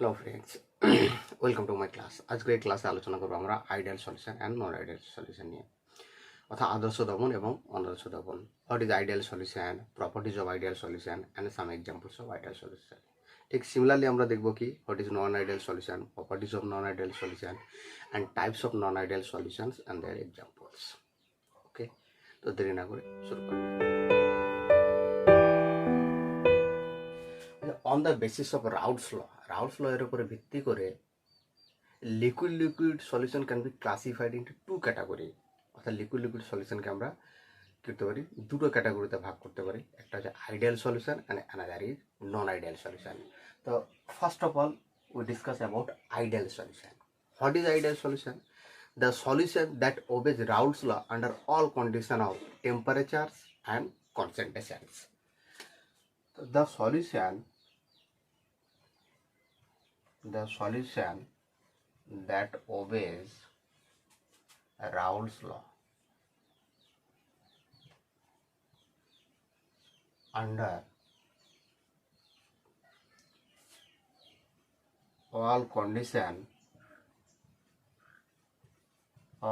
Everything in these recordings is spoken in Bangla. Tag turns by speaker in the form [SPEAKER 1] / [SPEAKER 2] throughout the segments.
[SPEAKER 1] Hello friends, welcome to my class. আজকের এই ক্লাসে আলোচনা করবো আমরা ideal solution and non ideal solution নিয়ে, অর্থাৎ আদর্শ দমন এবং অনাদর্শ দমন। What is ideal solution, properties of ideal solution and some examples of ideal solution. ঠিক সিমিলারলি আমরা দেখবো কি what is non ideal solution, properties of non ideal solution and types of non ideal solutions and their examples. Okay, তো দেরি না করে শুরু করবো। On the basis of Raoult's law এর উপরে ভিত্তি করে liquid solution can be classified into two category. অর্থাৎ লিকুইড সলিউশনকে আমরা করতে পারি দুটো ক্যাটাগরিতে ভাগ করতে পারি। একটা হচ্ছে ideal solution and another is non ideal solution. তো first of all we discuss about ideal solution. What is ideal solution? The solution that obeys Raoult's law under all conditions of temperatures and concentrations. The solution that obeys Raoult's law under all conditions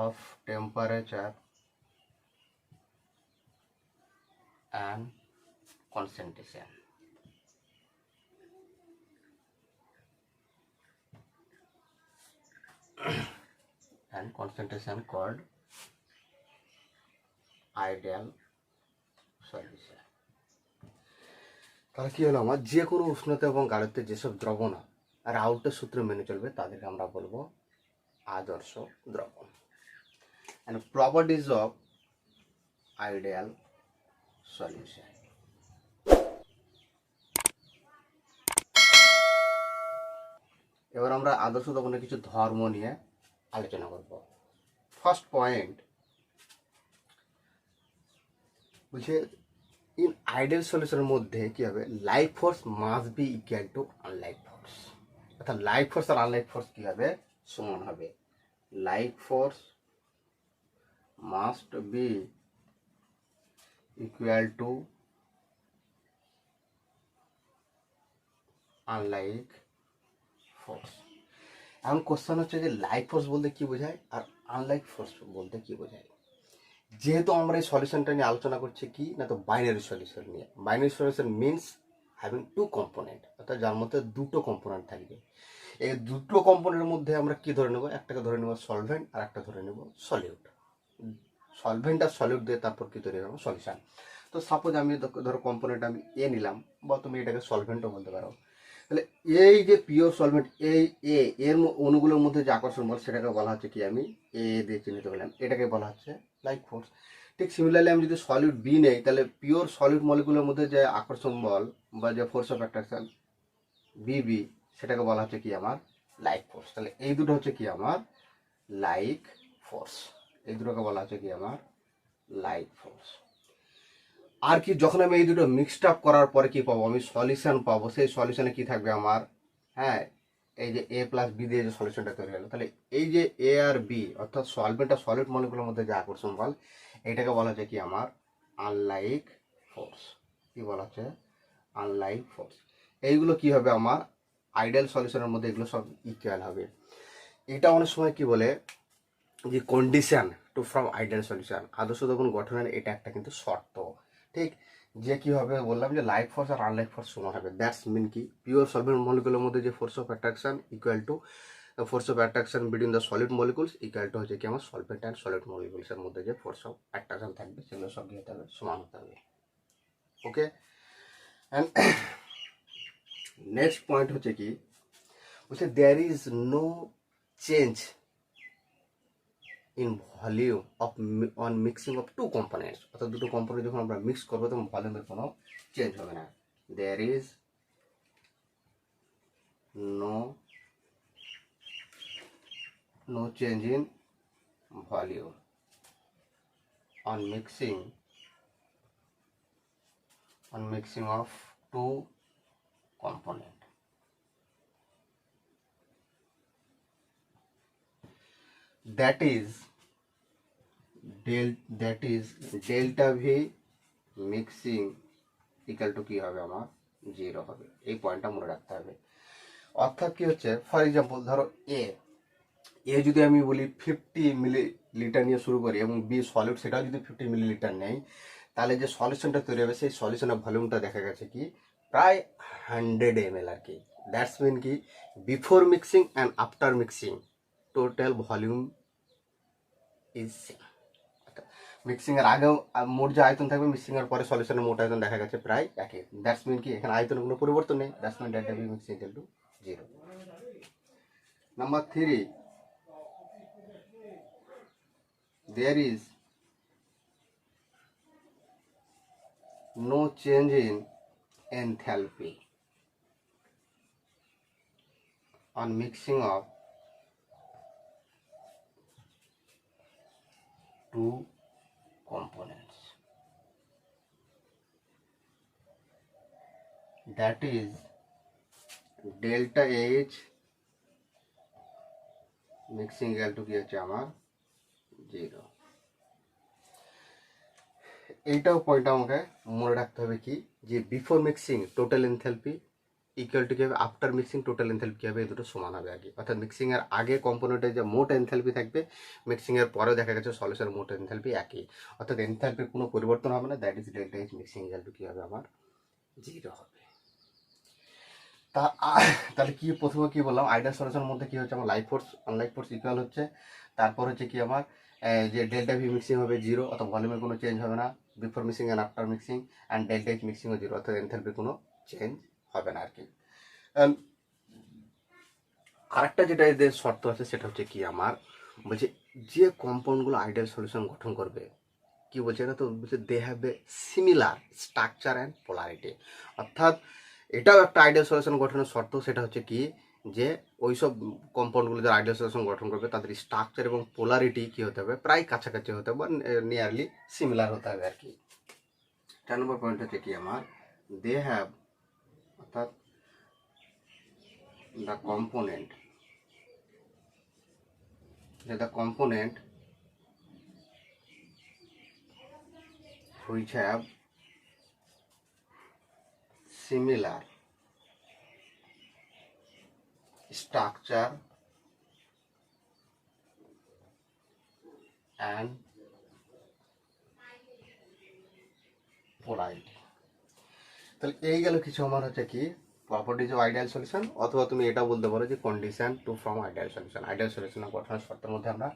[SPEAKER 1] of temperature and concentration. And concentration called ideal solution. তাহলে কি হলো, আমার যে কোনো উষ্ণতা এবং গাঢ়ত্বে যেসব দ্রবণ রাউল্টের সূত্র মেনে চলবে তাদেরকে আমরা বলবো আদর্শ দ্রবণ। and properties of ideal solution. এবার আমরা আদর্শ দ্রবণের কিছু ধর্ম নিয়ে আলোচনা করব। ফার্স্ট পয়েন্ট বলছে ইন আইডিয়াল সলিউশনের মধ্যে কি হবে, like force must be equal to unlike force. অর্থাৎ লাইক ফোর্স আর আনলাইক ফোর্স কি হবে, সমান হবে। Like force must be equal to unlike force. এখন কোশ্চেন হচ্ছে যে লাইক ফোর্স বলতে কি বোঝায় আর আনলাইক ফোর্স বলতে কি বোঝায়। যেহেতু আমরা এই সলিউশনটা নিয়ে আলোচনা করছি কি না, তো বাইনারি সলিউশন নিয়ে। Binary solution means having two component, অর্থাৎ যার মধ্যে দুটো কম্পোনেন্ট থাকবে। এই দুটো কম্পোনেন্টের মধ্যে আমরা কি ধরে নেব, একটাকে ধরে নেব সলভেন্ট আর একটা ধরে নেব সলিউট। সলভেন্ট আর সলিউট দিয়ে তারপর কি তৈরি হবে, সলিউশন। তো সাপোজ আমি ধরো কম্পোনেন্ট আমি এ নিলাম, বা তুমি এটাকে সলভেন্টও বলতে পারো। তাহলে এই যে পিওর সলভেন্ট এই এর অণুগুলোর মধ্যে যে আকর্ষণ বল সেটাকে বলা হচ্ছে কি, আমি এ দিয়ে চিহ্নিত করলাম, এটাকে বলা হচ্ছে লাইক ফোর্স। ঠিক সিমিলারলি আমি যদি সলিউট বি নেই, তাহলে পিওর সলিউট মলিকুলের মধ্যে যে আকর্ষণ বল বা যে ফোর্স অফ অ্যাট্রাকশন বিবি, সেটাকে বলা হচ্ছে কি আমার লাইক ফোর্স। তাহলে এই দুটো হচ্ছে কি আমার লাইক ফোর্স, এই দুটোকে বলা হচ্ছে কি আমার লাইক ফোর্স। আর কি, যখন আমি এই দুটো মিক্সড আপ করার পরে কি পাবো, আমি সলিউশন পাবো। সেই সলিউশনে কি থাকবে আমার, হ্যাঁ, এই যে এ প্লাস বি দিয়ে যে সলিউশনটা তৈরি হলো, তাহলে এই যে এ আর বি অর্থাৎ সলভেন্ট আর সলিড মলিকুলের মধ্যে যে আকর্ষণ বল, এটাকে বলা হচ্ছে কি আমার আনলাইক ফোর্স। কি বলা হচ্ছে, আনলাইক ফোর্স। এইগুলো কি হবে আমার আইডিয়াল সলিউশনের মধ্যে, এগুলো সব ইকুয়াল হবে। এটা অনেক সময় কি বলে যে condition to from ideal solution, আদর্শ দ্রবণ গঠনের এটা একটা কিন্তু শর্ত। ঠিক, যে কি হবে বললাম যে লাইক ফোর্স আর আনলাইক ফোর্স সমান হবে। দ্যাটস মিন কি, পিওর সলভেন্ট মলিকুলের মধ্যে যে force of attraction equal to force of attraction between the solid molecules equal to হচ্ছে কি আমার সলভেন্ট অ্যান্ড সলিড মলিকুলসের মধ্যে যে ফোর্স অফ অ্যাট্রাকশন থাকবে সেগুলো সব হতে হবে, সমান হতে হবে। ওকে, অ্যান্ড নেক্সট পয়েন্ট হচ্ছে কি, বলছে there is no change in volume of on mixing of two components. অর্থাৎ দুটো কম্পোনেন্ট যখন আমরা মিক্স করবো তখন ভলিউমের কোনো চেঞ্জ হবে না। There is no change in volume on mixing of two component. that is delta v mixing equal to কি হবে আমার 0 হবে। এই পয়েন্টটা মনে রাখতে হবে। অর্থাৎ কি হচ্ছে, ফর এক্সাম্পল ধরো এ যদি আমি বলি 50 মিলিলিটার নিয়ে শুরু করি এবং বি সলিড সেটাও যদি 50 মিলিলিটার নেই, তাহলে যে সলিউশনটা তৈরি হবে সেই সলিউশনের ভলিউমটা দেখা গেছে কি প্রায় 100 ml আর কি। দ্যাটস মিন কি before mixing and after mixing total volume is same. Mixing এর আগেও মোট যে আয়তন থাকবে, মিক্সিং এর পরে সলিউশনের মোট আয়তন দেখা গেছে প্রায় একই। দ্যাটস মিন কি এখানে আয়তনের কোনো পরিবর্তন নেই। That's mean delta V mixing equal to 0। Number 3, there is no change in enthalpy on mixing of two components, that is delta H mixing equal to কি হচ্ছে আমার 0। এইটাও পয়েন্ট আমাকে মনে রাখতে হবে কি যে before mixing total enthalpy equal to কি হবে আফটার মিক্সিং টোটাল এনথালপি কি হবে, এই দুটো সমান হবে আগে। অর্থাৎ মিক্সিং এর আগে কম্পোনেন্টের যে মোট এনথালপি থাকবে, মিক্সিং এর পরেও দেখা গেছে সলিউশনের মোট এনথালপি একই। অর্থাৎ এনথালপির কোনো পরিবর্তন হবে না। That is delta H mixing equal to কি হবে আমার 0 হবে। তাহলে কি প্রথমে কি বললাম, আইডিয়াল সলিউশনের মধ্যে কি হচ্ছে আমার লাইফ ফোর্স আনলাইফ ফোর্স ইকুয়াল হচ্ছে। তারপর হচ্ছে কি আমার যে ডেল্টা ভি মিক্সিং হবে 0, অর্থাৎ ভলিউমের কোনো চেঞ্জ হবে না before mixing and after mixing, and delta H মিক্সিংও 0, অর্থাৎ এনথালপির কোনো চেঞ্জ হবে না আর কি। আরেকটা যেটা এদের শর্ত আছে সেটা হচ্ছে কি আমার বলছে যে কম্পাউন্ডগুলো আইডিয়াল সলিউশন গঠন করবে, কি বলছে না তো বলছে they have a similar structure and polarity. অর্থাৎ এটাও একটা আইডিয়াল সলিউশন গঠনের শর্ত। সেটা হচ্ছে কি যে ওইসব কম্পাউন্ডগুলো যারা আইডিয়াল সলিউশন গঠন করবে তাদের স্ট্রাকচার এবং পোলারিটি কি হতে হবে, প্রায় কাছাকাছি হতে হবে, নিয়ারলি সিমিলার হতে হবে আর কি। 4 নম্বর পয়েন্ট হচ্ছে কি আমার দে হ্যাভ, অর্থাৎ the component which have similar structure and polarity। তাহলে এই গেল কিছু আমার হচ্ছে কি প্রপার্টিজ অফ আইডিয়াল সলিউশন, অথবা তুমি এটা বলতে পারো যে condition to form ideal solution. Ideal সলিউশনের গঠনের শর্তের মধ্যে আমরা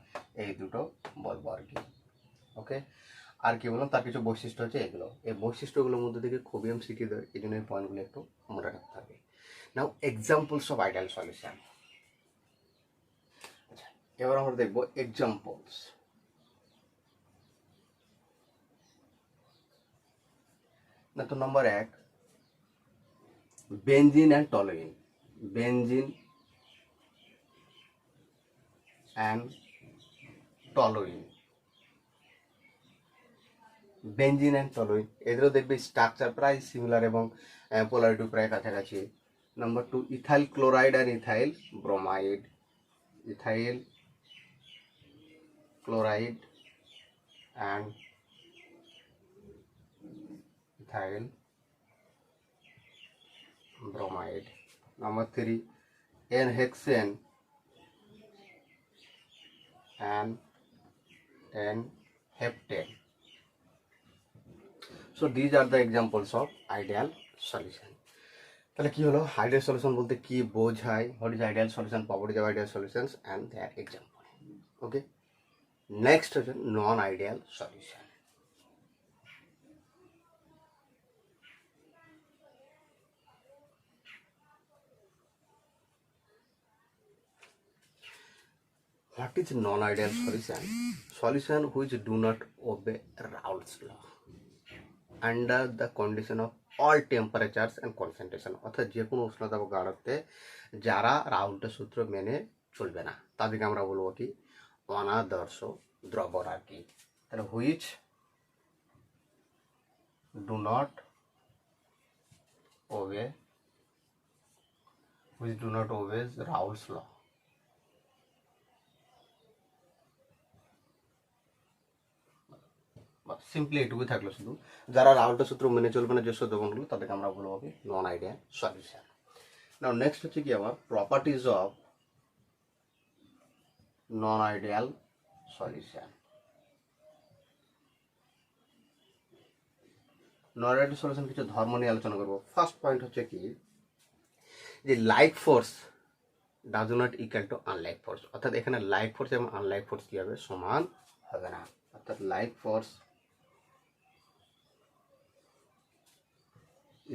[SPEAKER 1] এই দুটো বলবো আর কি। ওকে, আর কি বললাম তার কিছু বৈশিষ্ট্য হচ্ছে এগুলো। এই বৈশিষ্ট্যগুলোর মধ্যে থেকে খুবই এমসিকিউ দেয়, এই জন্য এই পয়েন্টগুলো একটু মনে রাখতে হবে। নাও এক্সাম্পলস অফ আইডিয়াল সলিউশন। আচ্ছা, এবার আমরা দেখবো এক্সাম্পলস। না তো নম্বর 1, benzene and toluene. Benzene and toluene, benzene and toluene এদেরও দেখবে স্ট্রাকচার প্রায় সিমিলার এবং পোলারিটি প্রায় কাছাকাছি। Number 2, ethyl chloride and ethyl bromide. Ethyl chloride and ethyl bromide. Number 3, n-hexane and n-heptane. So these are the examples of ideal solution. তাহলে কি হলো আইডিয়াল সলিউশন বলতে কি বোঝায়, what is ideal solution, properties of ideal solutions and their example. Okay, next হচ্ছে non ideal solution. What is non-ideal solution? Solution which do not obey Raoult's law under the condition of all temperatures and concentration। অর্থাৎ যে কোনো উষ্ণতা বা গাঢ়তে যারা রাউল্টের সূত্র মেনে চলবে না তাদেরকে আমরা বলবো কি অনাদর্শ দ্রবণ আর কি। তাহলে which do not obey Raoult's law। Simply এটুকুই থাকলো, শুধু যারা রাউল্টের সূত্র মেনে চলবে না যেসব দ্রবণগুলো তাদেরকে আমরা বলবো কি নন আইডিয়াল সলিউশন। নাও নেক্সট হচ্ছে কি আমার properties of non ideal solution. Non ideal solution কিছু ধর্ম নিয়ে আলোচনা করবো। ফার্স্ট পয়েন্ট হচ্ছে কি যে like force does not equal to unlike force, অর্থাৎ এখানে লাইক ফোর্স এবং আনলাইক ফোর্স কি হবে, সমান হবে না। অর্থাৎ like force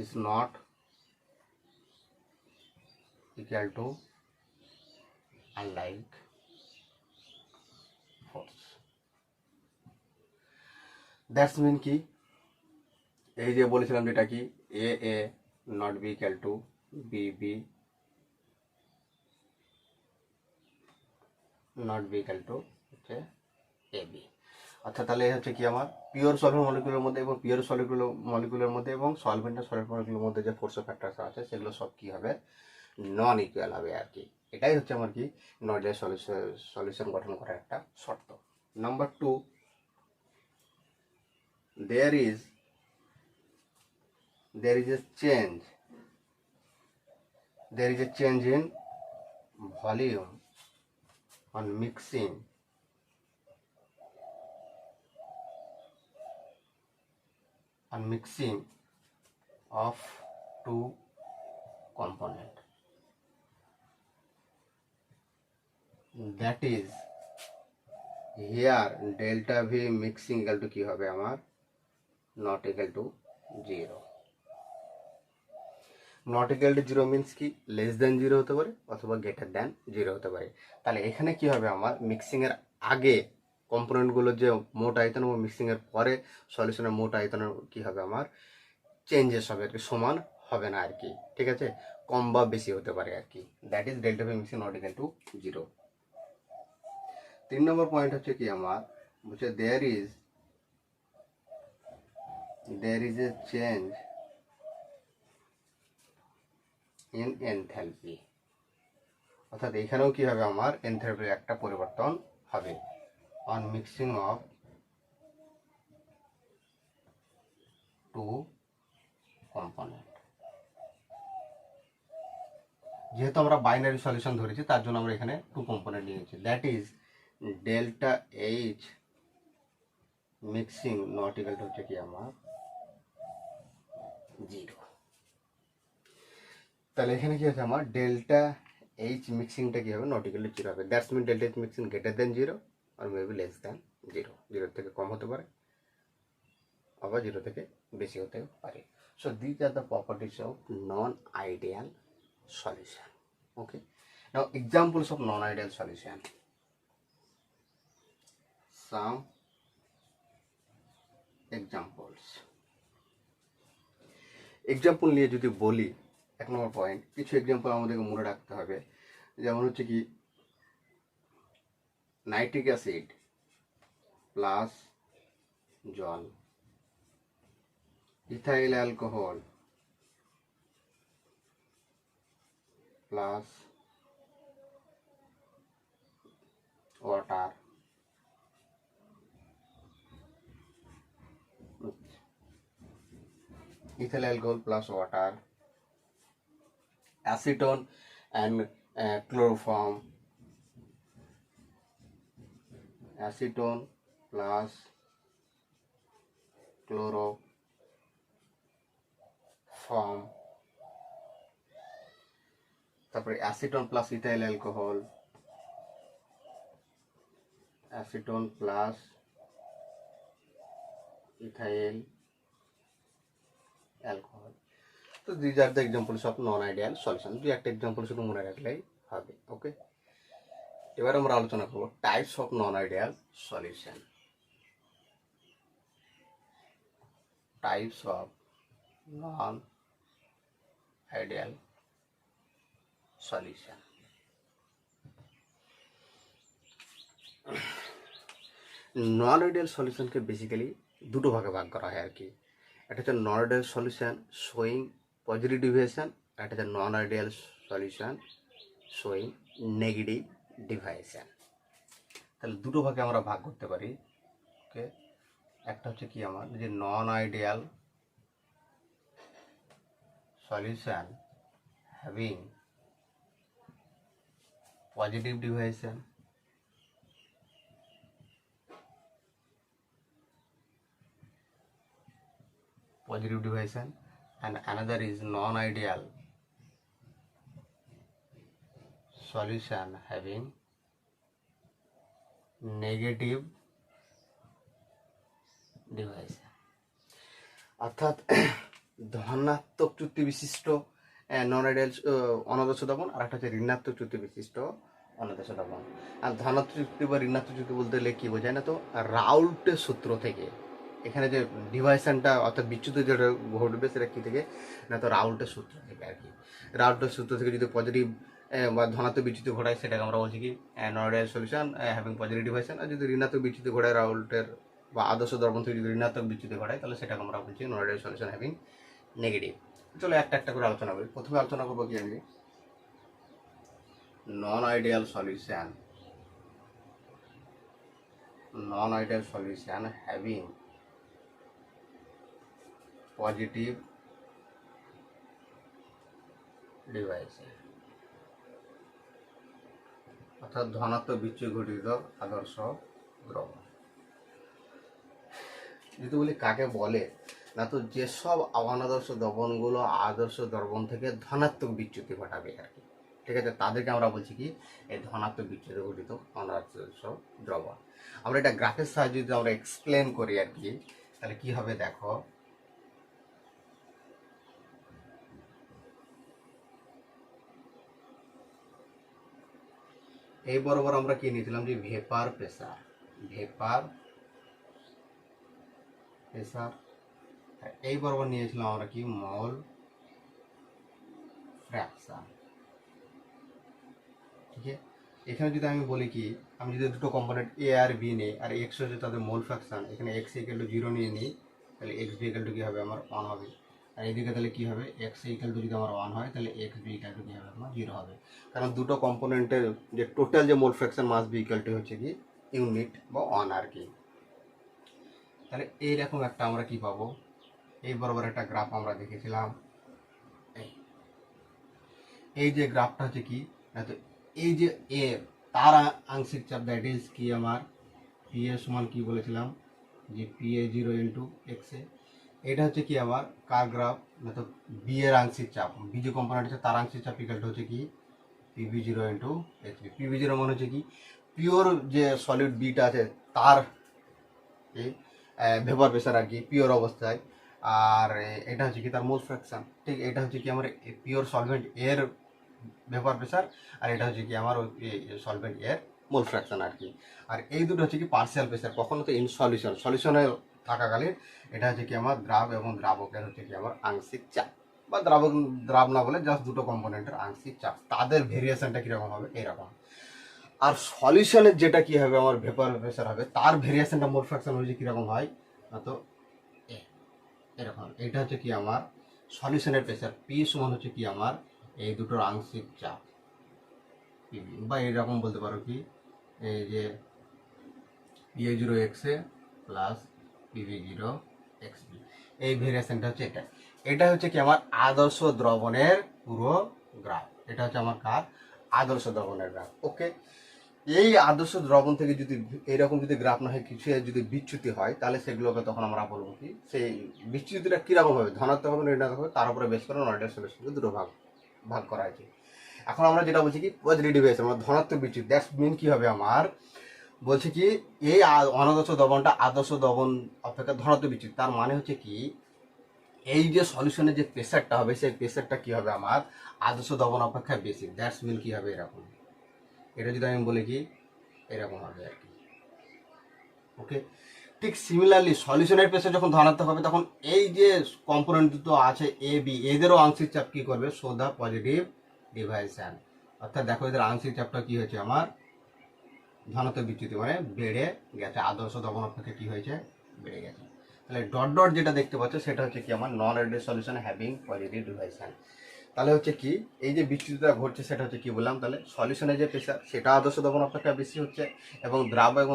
[SPEAKER 1] is not equal to unlike force. That's mean কি, এই যে বলেছিলাম যেটা কি A A not B equal to B B not B equal to হচ্ছে এ বি। অর্থাৎ তাহলে হচ্ছে কি আমার পিওর সলভেন্ট মলিকুলের মধ্যে এবং পিওর মলিকুলের মধ্যে এবং সলভেন্ট আর সলিড মলিকুলের মধ্যে যে ফোর্স ফ্যাক্টরস আছে সেগুলো সব কি হবে, নন ইকুয়াল হবে আর কি। এটাই হচ্ছে আমার কি নন আইডিয়াল সলিউশন গঠন করার একটা শর্ত। Number 2, there is a change in volume on mixing of two component, that is here delta V mixing equal to কি হবে আমার, not equal to 0। Not equal to 0 means কি লেস দেন 0 হতে পারে অথবা গ্রেটার দেন 0 হতে পারে। তাহলে এখানে কি হবে আমার মিক্সিংয়ের আগে কম্পোনেন্টগুলোর যে মোট আয়তন এবং মিক্সিংয়ের পরে সলিউশনের মোট আয়তনের কি হবে আমার চেঞ্জেস হবে আর কি, সমান হবে না আর কি, ঠিক আছে, কম বা বেশি হতে পারে আর কি। That is delta V mixing not equal to 0। 3 নম্বর পয়েন্ট হচ্ছে কি আমার বলছে there is a change in enthalpy, অর্থাৎ এখানেও কি হবে আমার এনথালপির একটা পরিবর্তন হবে on mixing of two component. যেহেতু আমরা বাইনারি সলিউশন ধরেছি তার জন্য আমরা এখানে টু কম্পোনেন্ট নিয়েছি, that is delta H mixing not equal to হচ্ছে কি আমার 0। তাহলে এখানে কি হচ্ছে আমার ডেল্টা এইচ মিক্সিংটা কি হবে, নট ইকুয়াল টু 0 হবে। That's mean delta H mixing greater than 0 আর মেবি লেস দেন 0, 0 থেকে কম হতে পারে আবার 0 থেকে বেশি হতে পারে। So this R the properties of non ideal solution. Okay, now examples of non-ideal solution. Some example নিয়ে যদি বলি, 1 নম্বর পয়েন্ট কিছু এক্সাম্পল আমাদেরকে মনে রাখতে হবে। যেমন হচ্ছে কি নাইট্রিক অ্যাসিড প্লাস জল, ethyl alcohol plus water, ethyl alcohol plus water, acetone and chloroform, acetone plus chloroform, তারপরে acetone plus ethyl alcohol, acetone plus ethyl alcohol. তো these are the examples of non ideal solution. দুই একটা এক্সাম্পল শুধু মনে রাখলেই হবে। ওকে, এবার আমরা আলোচনা করব types of non ideal solution. Types of non ideal solution. Non ideal সলিউশনকে বেসিক্যালি দুটো ভাগে ভাগ করা হয় আর কি। একটা হচ্ছে non ideal solution showing positive deviation, একটা হচ্ছে non ideal solution showing negative deviation. তাহলে দুটো ভাগে আমরা ভাগ করতে পারি। ওকে, একটা হচ্ছে কি আমার যে non ideal solution having positive deviation, and another is non-ideal solution having negative deviation. অর্থাৎ ধনাত্মক চ্যুতি বিশিষ্ট নন আইডিয়াল অনাদর্শ দমন, আর একটা হচ্ছে ঋণাত্মক চ্যুতি বিশিষ্ট অনাদর্শ দমন। আর ধনাত্মক চ্যুতি বা ঋণাত্মক চ্যুতি বলতে গেলে কি বোঝায়, না তো রাউল্টের সূত্র থেকে এখানে যে ডিভাইশনটা অর্থাৎ বিচ্যুতি যেটা ঘটবে সেটা কি থেকে, না তো রাউল্টের সূত্র থেকে আর কি। রাউল্টের সূত্র থেকে যদি পজিটিভ বা ধনাত্মক বিচ্যুতি ঘটায় সেটাকে আমরা বলছি কি non ideal solution having positive deviation. আর যদি ঋণাত্মক বিচ্যুতি ঘটায় রাউল্টের বা আদর্শ দর্পণ থেকে যদি ঋণাত্মক বিচ্যুতি ঘটায় তাহলে সেটাকে আমরা বলছি নন আইডিয়াল সলিউশন হ্যাভিং নেগেটিভ। চলো একটা একটা করে আলোচনা করি। প্রথমে আলোচনা করবো কি আমি নন আইডিয়াল সলিউশন হ্যাভিং পজিটিভ ডিভাইসে, অর্থাৎ ধনাত্মক বিচ্যুতি ঘটিত আদর্শ দ্রবণ। যদি বলি কাকে বলে, না তো যেসব অনাদর্শ দ্রবণগুলো আদর্শ দ্রবণ থেকে ধনাত্মক বিচ্যুতি ঘটাবে আর কি, ঠিক আছে, তাদেরকে আমরা বলছি কি এই ধনাত্মক বিচ্যুতি ঘটিত অনাদর্শ দ্রবণ। আমরা এটা গ্রাফের সাহায্যে যদি আমরা এক্সপ্লেন করি আর কি, তাহলে কি হবে দেখো, এই বরাবর আমরা কি নিয়েছিলাম যে ভেপার প্রেসার, এই বরাবর নিয়েছিলাম আমরা কি মল ফ্র্যাকশন। ঠিক আছে, এখানে যদি আমি বলি কি, আমি যদি দুটো কম্পোনেন্ট এ আর বি নিই আর এক্স হচ্ছে তাদের মোল ফ্র্যাকশন, এখানে এক্স ইকুয়াল টু 0 নিয়ে নিই, তাহলে এক্স বি ইকুয়াল টু কি হবে আমার 1 হবে। আর এদিকে তাহলে কি হবে, এক্স ইকুয়াল টু যদি আমার 1 হয় তাহলে এক্স বি ইকুয়াল টু কি হবে আমার 0 হবে। কারণ দুটো কম্পোনেন্টের যে টোটাল যে মোল fraction mass B equal to হচ্ছে কি ইউনিট বা 1 আর কি। তাহলে এইরকম একটা আমরা কি পাবো, এই বরাবর একটা গ্রাফ আমরা দেখেছিলাম। এই যে গ্রাফটা হচ্ছে কি, না তো এই যে এ তার আংশিক চাপ দ্যাট ইজ কি আমার পি এ সমান কি বলেছিলাম যে পি এ 0 ইন্টু এক্স এ। এটা হচ্ছে কি আমার কার গ্রাফ, না তো বি এর আংশিক চাপ, বি যে কম্পোনেন্ট আছে তার আংশিক চাপ ইকুয়াল টু হচ্ছে কি PV 0 into X B. PV 0 মানে হচ্ছে কি পিওর যে সলিড বিটা আছে তার ভেপার প্রেসার আর কি পিওর অবস্থায়, আর এটা হচ্ছে কি তার মোল ফ্র্যাকশন। ঠিক, এটা হচ্ছে কি আমার পিওর সলভেন্ট এর ভেপার প্রেসার, আর এটা হচ্ছে কি আমার সলভেন্ট এর মোল ফ্র্যাকশন আর কি। আর এই দুটো হচ্ছে কি পার্সিয়াল প্রেসার, কখনো তো ইন সলিউশনে থাকাকালীন এটা হচ্ছে কি আমার দ্রাব এবং দ্রাবকের হচ্ছে কি আমার আংশিক চাপ, বা দ্রাব না বলে জাস্ট দুটো কম্পোনেন্টের আংশিক চাপ, তাদের ভেরিয়েশনটা কীরকম হবে এরকম। আর সলিউশনের যেটা কি হবে আমার ভেপার প্রেসার হবে তার ভেরিয়েশনটা মোল ফ্র্যাকশন হচ্ছে কীরকম হয়, না তো এরকম। এটা হচ্ছে কি আমার সলিউশনের প্রেসার, পি সমান হচ্ছে কি আমার এই দুটোর আংশিক চাপ পিভি, বা এরকম বলতে পারো কি এই যে পিএ 0 এক্স এ প্লাস পিভি 0 এক্স বি, এই ভেরিয়েশনটা হচ্ছে এটা। এটা হচ্ছে কি আমার আদর্শ দ্রবণের পুরো গ্রাফ, এটা হচ্ছে আমার কার আদর্শ দ্রবণের গ্রাফ। ওকে, এই আদর্শ দ্রবণ থেকে যদি এরকম যদি গ্রাফ না হয় কিছু যদি বিচ্যুতি হয় তাহলে সেগুলোকে তখন আমরা বলবো কি সেই বিচ্যুতিটা কীরকম হবে, ধনাত্মক হবে না ঋণাত্মক হবে, তার উপরে বেশ করে নন আইডিয়াল সলিউশনকে দুটো ভাগ করা হয়েছে। এখন আমরা যেটা বলছি কি পজিটিভ ডিভাইস আমরা ধনাত্মক বিচ্যুতি, দ্যাটস মিন কি হবে আমার বলছে কি এই অনাদর্শ দ্রবণটা আদর্শ দ্রবণ অপেক্ষা ধনাত্মক বিচ্যুতি, তার মানে হচ্ছে কি এই যে সলিউশনের যে প্রেসারটা হবে সেই প্রেসারটা কি হবে আমার আদর্শ দ্রবণ অপেক্ষা বেশি, দ্যাটস মিন কি হবে এরকম। এটা যদি আমি বলি কি এরকম হবে আর কি। ওকে, ঠিক সিমিলারলি সলিউশনের প্রেসার যখন ধনাত্মক হবে তখন এই যে কম্পোনেন্ট দুটো আছে এ বি এদেরও আংশিক চাপ কি করবে শো দ্য পজিটিভ ডিভাইশন, অর্থাৎ দেখো এদের আংশিক চাপটা কি হয়েছে আমার ধনাত্মক বিচ্যুতি মানে বেড়ে গেছে, আদর্শ দ্রবণ অপেক্ষা কি হয়েছে বেড়ে গেছে। তাহলে ডট ডট যেটা দেখতে পাচ্ছ সেটা হচ্ছে কি আমার non ideal solution having positive deviation. তাহলে হচ্ছে কি এই যে বিচ্যুতিটা ঘটছে সেটা হচ্ছে কি বললাম, তাহলে সলিউশনের যে প্রেসার সেটা আদর্শ দ্রবণ অপেক্ষা বেশি হচ্ছে, এবং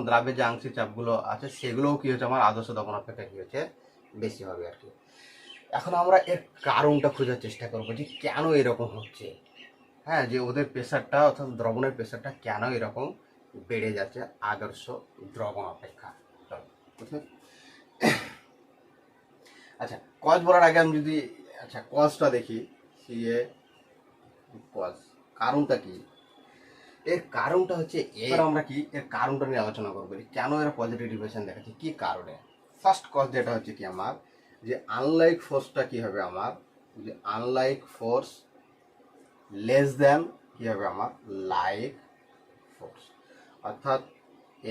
[SPEAKER 1] দ্রাবের যে আংশিক চাপগুলো আছে সেগুলোও কি হচ্ছে আমার আদর্শ দ্রবণ অপেক্ষা কি হচ্ছে বেশি হবে আর কি। এখন আমরা এর কারণটা খোঁজার চেষ্টা করবো যে কেন এরকম হচ্ছে। হ্যাঁ, যে ওদের প্রেশারটা অর্থাৎ দ্রবণের প্রেশারটা কেন এরকম বেড়ে যাচ্ছে আদর্শ দ্রবণ অপেক্ষা। চলো, বুঝলে? আচ্ছা, কজ বলার আগে আমি যদি কজটা দেখি, সিএ কজ কারণটা কি? এর কারণটা হচ্ছে এবার আমরা কি এর কারণটা নিয়ে আলোচনা করবো, কেন এরা পজিটিভ ডিভিয়েশন দেখাচ্ছে, কি কারণে। ফার্স্ট কজ যেটা হচ্ছে কি আমার, যে আনলাইক ফোর্সটা কি হবে আমার, যে আনলাইক ফোর্স লেস দ্যান কি হবে আমার লাইক ফোর্স, অর্থাৎ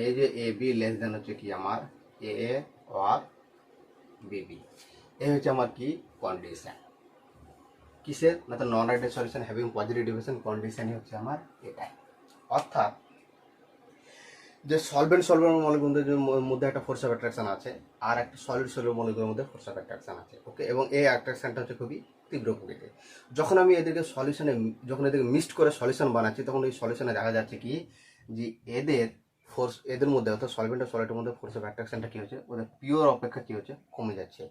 [SPEAKER 1] এই যে এ বি লেস দ্যান হচ্ছে কি আমার এ আর বিবি। এই হচ্ছে আমার কি কন্ডিশন, কিসের না, তো non ideal solution having positive deviation কন্ডিশনই হচ্ছে আমার এটাই। অর্থাৎ যে সলভেন্ট মলিকুলের মধ্যে একটা ফোর্স অফ অ্যাট্রাকশন আছে, আর একটা সলিড মলিকুলের মধ্যে ফোর্স অফ অ্যাট্রাকশন আছে, ওকে। এবং এই অ্যাট্রাকশনটা হচ্ছে খুবই তীব্র প্রকৃতির। যখন আমি এদেরকে মিক্সড করে সলিউশন বানাচ্ছি, তখন এই সলিউশনে দেখা যাচ্ছে কি, যে এদের মধ্যে অর্থাৎ সলভেন্ট আর সলিডের মধ্যে ফোর্স অফ অ্যাট্রাকশনটা কি হচ্ছে, ওদের পিওর অপেক্ষা কি হচ্ছে, কমে যাচ্ছে।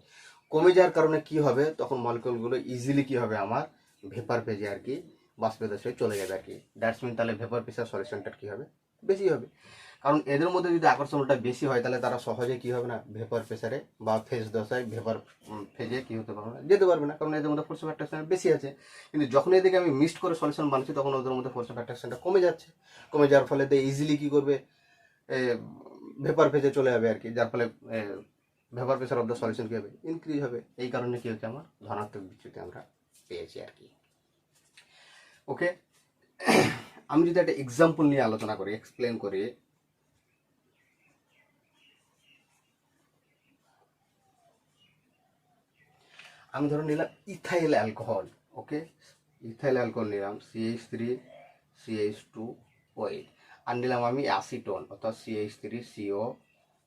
[SPEAKER 1] কমে যাওয়ার কারণে কি হবে, তখন মলিকুলগুলো ইজিলি কি হবে আমার ভেপার পেজে আর কি বাষ্পীয় দশায় চলে যাবে আর কি। দ্যাটস মিন তাহলে ভেপার প্রেসার সলিউশনটা কি হবে, বেশি হবে। কারণ এদের মধ্যে যদি আকর্ষণটা বেশি হয়, তাহলে তারা সহজে কি হবে না, ভেপার প্রেসারে বা ফেজ দশায় ভেপার ফেজে কি হতে পারবে না, যেতে পারবে না, কারণ এদের মধ্যে ফোর্স অফ অ্যাট্রাকশন বেশি আছে। কিন্তু যখন এদিকে আমি মিক্সড করে সলিউশন বানাচ্ছি, তখন ওদের মধ্যে ফোর্স অফ অ্যাট্রাকশনটা কমে যাচ্ছে। কমে যাওয়ার ফলে ইজিলি কি করবে, ভেপার ফেজে চলে যাবে আর কি, যার ফলে vapour pressure of the solution কি হবে, ইনক্রিজ হবে। এই কারণে কি হচ্ছে আমার ধনাত্মক বিচ্যুতি আমরা পেয়েছি আর কি, ওকে। আমি যদি একটা এক্সাম্পল নিয়ে আলোচনা করি, এক্সপ্লেন করি, আমি ধরো নিলাম ইথাইল অ্যালকোহল, ওকে। ইথাইল অ্যালকোহল নিলাম CH3CH2OH, আর নিলাম আমি অ্যাসিটোন অর্থাৎ CH3CO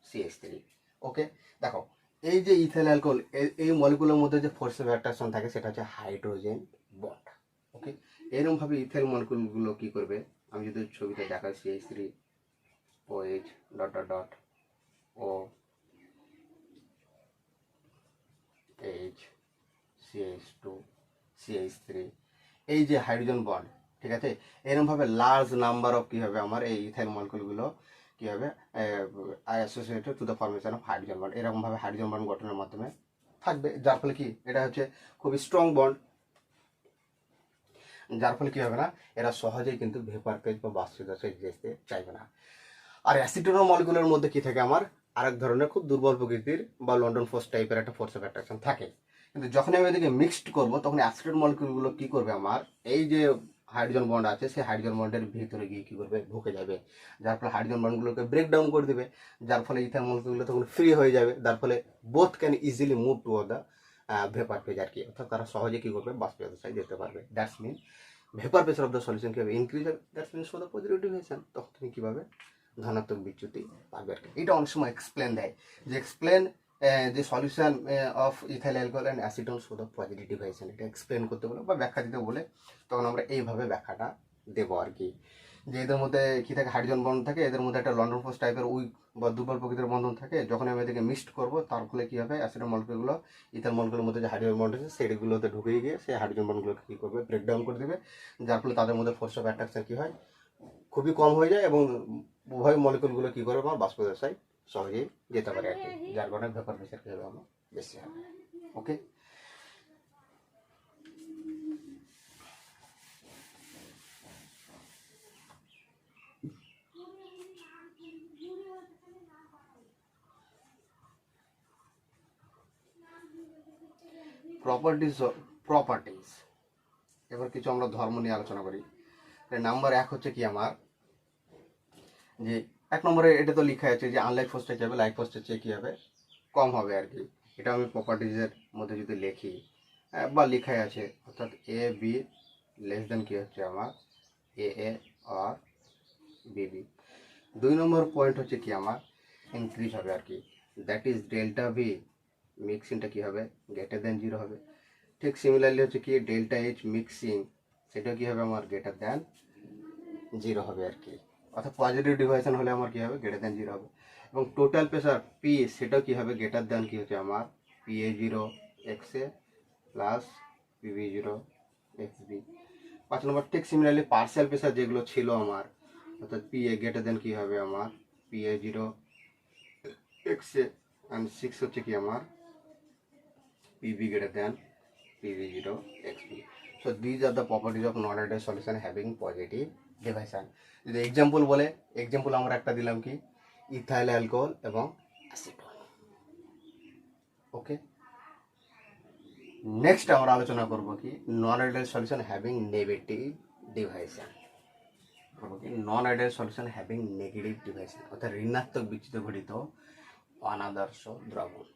[SPEAKER 1] CH3, ওকে। দেখো, এই যে ইথাইল অ্যালকোহল, এই মলিকুলের মধ্যে যে ফোর্স অফ অ্যাট্রাকশন থাকে সেটা হচ্ছে হাইড্রোজেন বন্ড, ওকে। এরকম ভাবে ইথাইল মলিকুলগুলো কি করবে, আমি যদি ছবিতে দেখাই CH3OH dot dot dot O H CH2 CH3, এই যে হাইড্রোজেন বন্ড, ঠিক আছে। এরকমভাবে লার্জ নাম্বার অফ কি হবে আমার এই ইথাইল মলিকুলগুলো কি হবে associated to the formation of hydrogen bond, এরকমভাবে হাইড্রোজেন বন্ড গঠনের মাধ্যমে থাকবে, যার ফলে কি এটা হচ্ছে খুবই স্ট্রং বন্ড, যার ফলে কি হবে না, এরা সহজেই কিন্তু ভেপার পেজ বা বাষ্পীয় দশায় যেতে চাইবে না। আর অ্যাসিটোন মলিকুলের মধ্যে কি থাকে আমার আরেক ধরনের খুব দুর্বল প্রকৃতির বা লন্ডন ফোর্স টাইপের একটা ফোর্স অফ অ্যাট্রাকশন থাকে। কিন্তু যখন আমি এদিকে মিক্সড করবো, তখন অ্যাসিটোন মলিকুলগুলো কি করবে আমার এই যে হাইড্রোজেন বন্ড আছে, সেই হাইড্রোজেন বন্ডের ভিতরে গিয়ে কি করবে, ঢুকে যাবে, যার ফলে হাইড্রোজেন বন্ডগুলোকে ব্রেক ডাউন করে দেবে, যার ফলে ইথাইল মলিকুলগুলো তখন ফ্রি হয়ে যাবে, যার ফলে both can easily move to the vapour phase আর কি, অর্থাৎ তারা সহজে কি করবে বাষ্পীয় দশায় যেতে পারবে। That's mean vapour pressure of the solution কি হবে, ইনক্রিজ হবে। That's mean for the positive deviation, তখন তুমি কিভাবে ধনাত্মক বিচ্যুতি পাবে আর কি। এটা অনেক সময় এক্সপ্লেন দেয়, যে এক্সপ্লেন যে solution of ethyl alcohol and acetone show the positive deviation, এটা এক্সপ্লেন করতে বলে বা ব্যাখ্যা দিতে বলে, তখন আমরা এইভাবে ব্যাখ্যাটা দেবো আর কি। যে এদের মধ্যে কি থাকে, হাইড্রোজেন বন্ড থাকে, এদের মধ্যে একটা লন্ডন ফোর্স টাইপের উইক বা দুর্বল প্রকৃতির বন্ধন থাকে। যখন আমি এদেরকে মিক্সড করবো, তার ফলে কি হবে, অ্যাসিডের মলিকুলগুলো ইথাইল মলিকুলের মধ্যে যে হাইড্রোজেন বন্ড আছে সেগুলোতে ঢুকে গিয়ে সেই হাইড্রোজেন বন্ডগুলোকে কী করবে, ব্রেকডাউন করে দেবে, যার ফলে তাদের মধ্যে ফোর্স অফ অ্যাট্রাকশন কী হয়, খুবই কম হয়ে যায়, এবং উভয় মলিকুলগুলো কী করে আমার বাষ্প দশায় সহজেই যেতে পারে আর কি, যার কারণে ভেপার প্রেসার কী হবে আমার বেশি হবে, ওকে। প্রপার্টিজ এবার কিছু আমরা ধর্ম নিয়ে আলোচনা করি। নাম্বার 1 হচ্ছে কি আমার, যে 1 নম্বরে এটা তো লেখা আছে যে আনলাইক ফোর্সটা যাবে লাইক ফোর্সের চেয়ে কী হবে, কম হবে আর কি। এটা আমি প্রপার্টিজের মধ্যে যদি লিখি বা লেখাই আছে, অর্থাৎ এ বি লেস দেন কী হচ্ছে আমার এ আর বিবি। 2 নম্বর পয়েন্ট হচ্ছে কি আমার ইনক্রিজ হবে আর কি, দ্যাট ইজ ডেল্টা ভি মিক্সিংটা কী হবে, গ্রেটার দেন 0 হবে। ঠিক সিমিলারলি হচ্ছে কি ডেল্টা এইচ মিক্সিং, সেটা কী হবে আমার গ্রেটার দেন 0 হবে আর কি, অর্থাৎ পজিটিভ ডিভিয়েশন হলে আমার কী হবে, গ্রেটার দেন 0 হবে। এবং টোটাল প্রেসার পি, সেটাও কী হবে, গ্রেটার দেন কী হচ্ছে আমার PA0 XA plus PB0 XB, 5 নম্বর ঠিক সিমিলারলি পার্সিয়াল প্রেসার যেগুলো ছিল আমার, অর্থাৎ পি এ গ্রেটার দেন কি হবে আমার P A 0 X A, and 6 হচ্ছে কি আমার P B greater than P B 0 X B. So these are the properties of non ideal solution having positive deviation. যদি এক্সাম্পল বলে, এক্সাম্পল আমরা একটা দিলাম কি ইথাইল অ্যালকোহল এবং অ্যাসিটন। ওকে, নেক্সট আমরা আলোচনা করব কি non ideal solution having negative deviation. Non ideal solution having negative deviation অর্থাৎ ঋণাত্মক বিচ্যুতি ঘটিত অনাদর্শ দ্রবণ।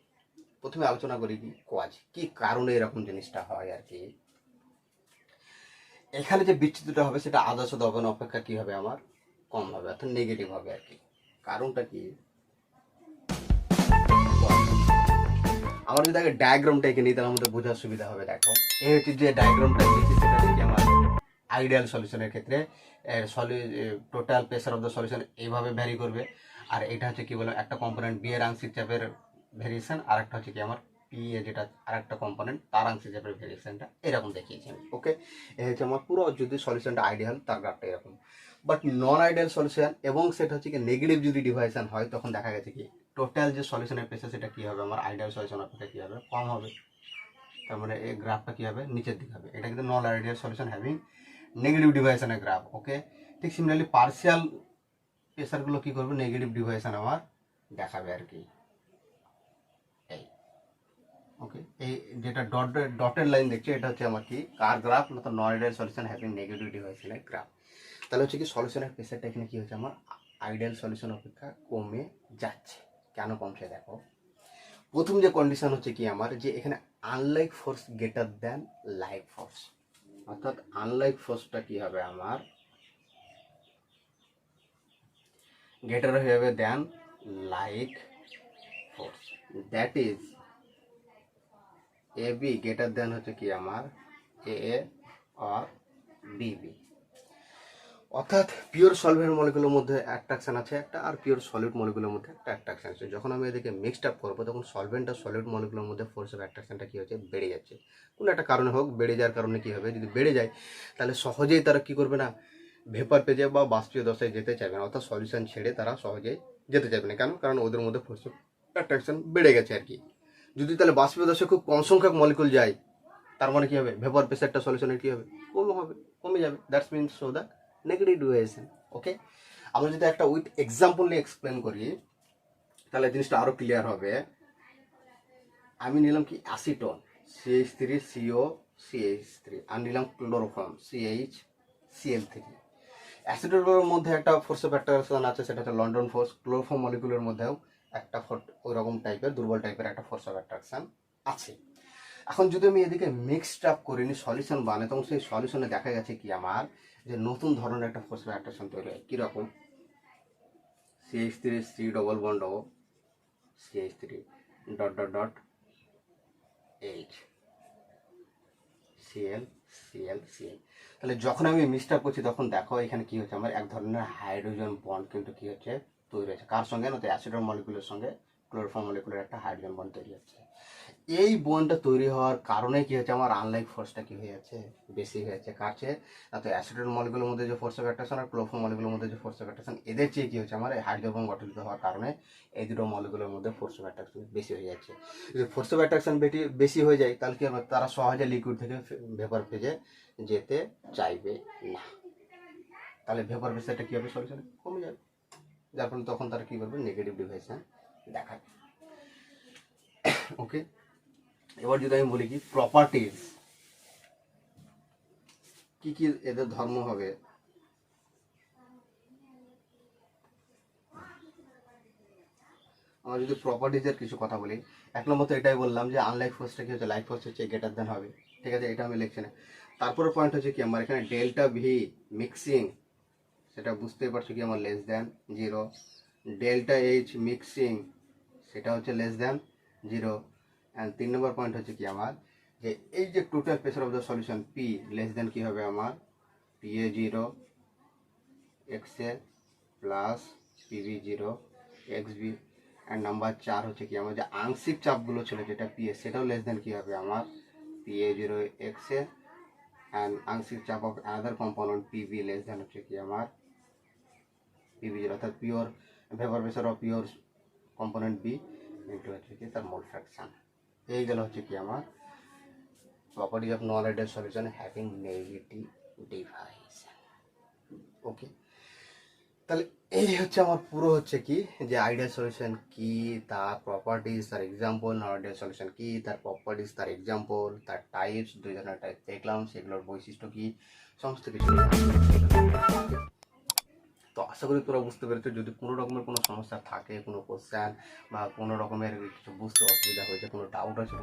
[SPEAKER 1] প্রথমে আলোচনা করি কি কজ, কি কারণে এরকম জিনিসটা হয় আর কি। এখানে যে বিচ্যুতিটা হবে সেটা আদর্শ দ্রবণ অপেক্ষা কি হবে আমার কম হবে, অর্থাৎ নেগেটিভ হবে আর কি। কারণটা কি, আমরা যদি আগে ডায়াগ্রামটা এঁকে নিই তাহলে আমাদের বোঝার সুবিধা হবে। দেখো এই হচ্ছে যে ডায়াগ্রামটা দিয়েছি সেটা হচ্ছে আমার আইডিয়াল সলিউশনের ক্ষেত্রে total pressure of the solution এইভাবে ভ্যারি করবে, আর এটা হচ্ছে কি বললাম একটা কম্পোনেন্ট বি এর আংশিক চাপের ভেরিয়েশন, আর একটা হচ্ছে কি আমার পি এ যেটা আর একটা কম্পোনেন্ট তার আংশিক চাপের ভেরিয়েশনটা এরকম দেখিয়েছি আমি। ওকে, এই হচ্ছে আমার পুরো যদি সলিউশনটা আইডিয়াল তার গ্রাফটা এরকম। বাট নন আইডিয়াল সলিউশন এবং সেটা হচ্ছে কি নেগেটিভ যদি ডিভাইশন হয় তখন দেখা গেছে কি টোটাল যে সলিউশনের প্রেসার সেটা কি হবে আমার আইডিয়াল সলিউশন অপেক্ষা কি হবে কম হবে। তার মানে এই গ্রাফটা কি হবে নিচের দিকে হবে, এটা কিন্তু non ideal solution having negative ডিভাইশনের গ্রাফ। ওকে, ঠিক সিমিলারলি পার্সিয়াল প্রেসারগুলো কি করবে নেগেটিভ ডিভাইশন আমার দেখাবে আর কি। এই ওকে, এই যেটা ডটেড লাইন দেখছি এটা হচ্ছে আমার কি কার গ্রাফ, না তো non ideal solution having negative ডিভাইশনের গ্রাফ। তাহলে হচ্ছে কি সলিউশনের প্রেসারটা এখানে কি হচ্ছে আমার আইডিয়াল সলিউশন অপেক্ষা কমে যাচ্ছে। কেন কমছে দেখো, প্রথম যে কন্ডিশন হচ্ছে কি আমার যে এখানে unlike force greater than like force, অর্থাৎ আনলাইক ফোর্সটা কি হবে আমার গ্রেটার হয়ে যাবে than like force, that is A B greater than হচ্ছে কি আমার এ আর বিবি। অর্থাৎ পিওর সলভেন্ট মলিকুলের মধ্যে অ্যাট্রাকশন আছে একটা, আর পিওর সলিড মলিকুলের মধ্যে একটা অ্যাট্রাকশন আছে। যখন আমি এদেরকে মিক্সড আপ করবো তখন সলভেন্ট আর সলিড মলিকুলের মধ্যে ফোর্স অফ অ্যাট্রাকশনটা কী হচ্ছে বেড়ে যাচ্ছে, কোনো একটা কারণে হোক বেড়ে যাওয়ার কারণে কী হবে, যদি বেড়ে যায় তাহলে সহজেই তারা কী করবে না ভেপার পেজে বা বাষ্পীয় দশায় যেতে চাইবে না, অর্থাৎ সলিউশন ছেড়ে তারা সহজেই যেতে চাইবে না। কেন, কারণ ওদের মধ্যে ফোর্স অফ অ্যাট্রাকশন বেড়ে গেছে আর কি। যদি তাহলে বাষ্পীয় দশায় খুব কম সংখ্যক মলিকুল যায় তার মানে কী হবে ভেপার প্রেসারটা সলিউশনের কী হবে কমে যাবে, that's means so the negative deviation. Okay, আমরা যদি একটা উইথ এক্সাম্পল নিয়ে এক্সপ্লেন করি তাহলে জিনিসটা আরো ক্লিয়ার হবে। আমি নিলাম কি অ্যাসিটন CH3CO CH3 আর নিলাম ক্লোরোফর্ম CHCl3। অ্যাসিটনের মধ্যে একটা ফোর্স অফ অ্যাট্রাকশন আছে সেটা হচ্ছে লন্ডন ফোর্স, ক্লোরোফর্ম মলিকুলের মধ্যেও একটা ওই রকম টাইপের দুর্বল টাইপের একটা ফোর্স অফ অ্যাট্রাকশন আছে। এখন যদি আমি এদিকে মিক্সড আপ করে নিই সলিউশন বানাই তখন সেই সলিউশনে দেখা গেছে কি আমার যে নতুন ধরনের একটা ফোর্স অফ অ্যাট্রাকশন তৈরি হয়। কীরকম CH3 C ডবল বন্ড ও CH3 dot dot dot H Cl Cl Cl। তাহলে যখন আমি মিক্সড আপ করছি তখন দেখো এখানে কি হচ্ছে আমার এক ধরনের হাইড্রোজেন বন্ড কিন্তু কি হচ্ছে তৈরি হচ্ছে, কার সঙ্গে না তো অ্যাসিডন মলিকুলের সঙ্গে ক্লোরোফর্ম মলিকুলের একটা হাইড্রোজেন বন্ড তৈরি হচ্ছে। এই বন্ডটা তৈরি হওয়ার কারণে কি হচ্ছে আমার আনলাইক ফোর্সটা কি হয়ে যাচ্ছে বেশি হয়ে যাচ্ছে, কার চেয়ে না তো অ্যাসিডন মলিকুলের মধ্যে যে ফোর্স অফ অ্যাট্রাকশন আর ক্লোরোফর্ম মলিকুলের মধ্যে যে ফোর্স অফ অ্যাট্রাকশন এদের চেয়ে কি হচ্ছে আমার এই হাইড্রোজেন বন্ড গঠিত হওয়ার কারণে এই দুটো মলিকুলের মধ্যে ফোর্স অফ অ্যাট্রাকশন বেশি হয়ে যাচ্ছে। যদি ফোর্স অফ অ্যাট্রাকশন বেশি হয়ে যায় তাহলে কি হবে তারা সহজে লিকুইড থেকে ভেপার ফেজে যেতে চাইবে না, তাহলে ভেপার ফেজটা কি হবে সলিউশনে কমে যাবে, যার ফলে তখন তারা কি করবে নেগেটিভ ডিভাইশন দেখাবে। ওকে, এবার যদি আমি বলি কি প্রপার্টিজ কি কি এদের ধর্ম হবে, আমরা যদি প্রপার্টিজের কিছু কথা বলি এক নম্বর তো এটাই বললাম যে আনলাইক ফোর্সটা কি হচ্ছে লাইক ফোর্স হচ্ছে গ্রেটার দেন হবে, ঠিক আছে, এটা আমি লিখছি না। তারপরে পয়েন্ট হচ্ছে কি আমার এখানে ডেল্টা ভি মিক্সিং সেটা বুঝতেই পারছো কি আমার less than 0, delta H mixing সেটা হচ্ছে লেস দেন 0, অ্যান্ড 3 নম্বর পয়েন্ট হচ্ছে কি আমার যে এই যে total pressure of the solution P less than কি হবে আমার PA 0 XA plus PB 0 XB, and number 4 হচ্ছে কি আমার যে আংশিক চাপগুলো ছিল যেটা PA সেটাও লেস দেন কি হবে আমার PA 0 XA অ্যান্ড আংশিক চাপ of other component PV less than হচ্ছে কি আমার পিভি জিরো, অর্থাৎ pure vapour pressure of pure component B into হচ্ছে কি তার মোল ফ্র্যাকশন। এই গেল হচ্ছে কি আমার property of non ideal solution having negative deviation. Okay, তাহলে এই হচ্ছে আমার পুরো হচ্ছে কি যে আইডিয়াল সলিউশন কি, তার প্রপার্টিজ, তার এক্সাম্পল, নন আইডিয়াল সলিউশন কি, তার প্রপার্টিজ, তার এক্সাম্পল, তার টাইপস, দুই ধরনের টাইপ দেখলাম, সেগুলোর বৈশিষ্ট্য কি, সমস্ত কিছু নিয়ে আলোচনা। তো আশা করি তোরা বুঝতে পেরেছো। যদি কোনো রকমের কোনো সমস্যা থাকে, কোনো কোশ্চেন বা কোনো রকমের কিছু বুঝতে অসুবিধা হয়েছে, কোনো ডাউট আছে,